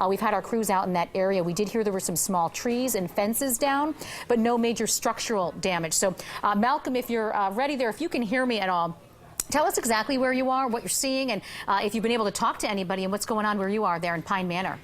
We've had our crews out in that area. We did hear there were some small trees and fences down, but no major structural damage. So, Malcolm, if you're ready there, if you can hear me at all, tell us exactly where you are, what you're seeing, and if you've been able to talk to anybody and what's going on where you are there in Pine Manor.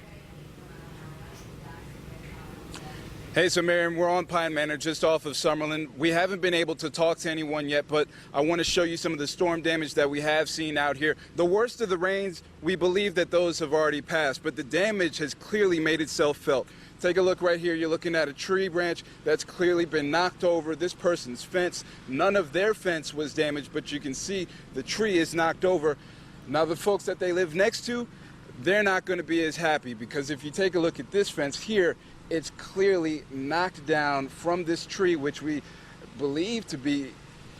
Hey, so Miriam, we're on Pine Manor just off of Summerlin. We haven't been able to talk to anyone yet, but I want to show you some of the storm damage that we have seen out here. The worst of the rains, we believe that those have already passed, but the damage has clearly made itself felt. Take a look right here. You're looking at a tree branch that's clearly been knocked over. This person's fence, none of their fence was damaged, but you can see the tree is knocked over. Now, the folks that they live next to, they're not going to be as happy, because if you take a look at this fence here, it's clearly knocked down from this tree, which we believe to be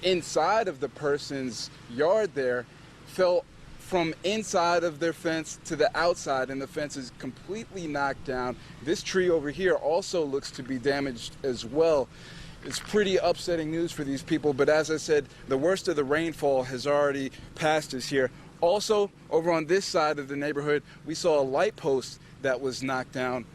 inside of the person's yard there, fell from inside of their fence to the outside, and the fence is completely knocked down. This tree over here also looks to be damaged as well. It's pretty upsetting news for these people, but as I said, the worst of the rainfall has already passed us here. Also, over on this side of the neighborhood, we saw a light post that was knocked down.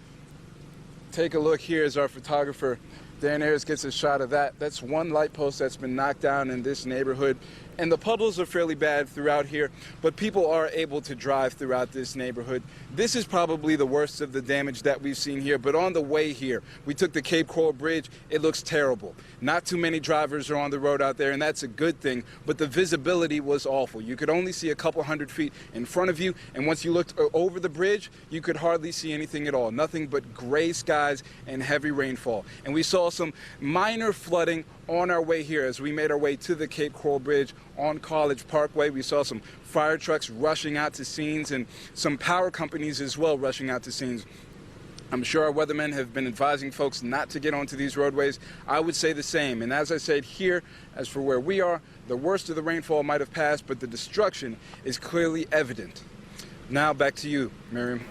Take a look here as our photographer Dan Ayers gets a shot of that. That's one light post that's been knocked down in this neighborhood. And the puddles are fairly bad throughout here, but people are able to drive throughout this neighborhood. This is probably the worst of the damage that we've seen here, but on the way here, we took the Cape Coral Bridge. It looks terrible. Not too many drivers are on the road out there, and that's a good thing, but the visibility was awful. You could only see a couple hundred feet in front of you, and once you looked over the bridge, you could hardly see anything at all. Nothing but gray skies and heavy rainfall. And we saw some minor flooding on our way here as we made our way to the Cape Coral Bridge on College Parkway. We saw some fire trucks rushing out to scenes and some power companies as well rushing out to scenes. I'm sure our weathermen have been advising folks not to get onto these roadways. I would say the same. And as I said here, as for where we are, the worst of the rainfall might have passed, but the destruction is clearly evident. Now back to you, Miriam.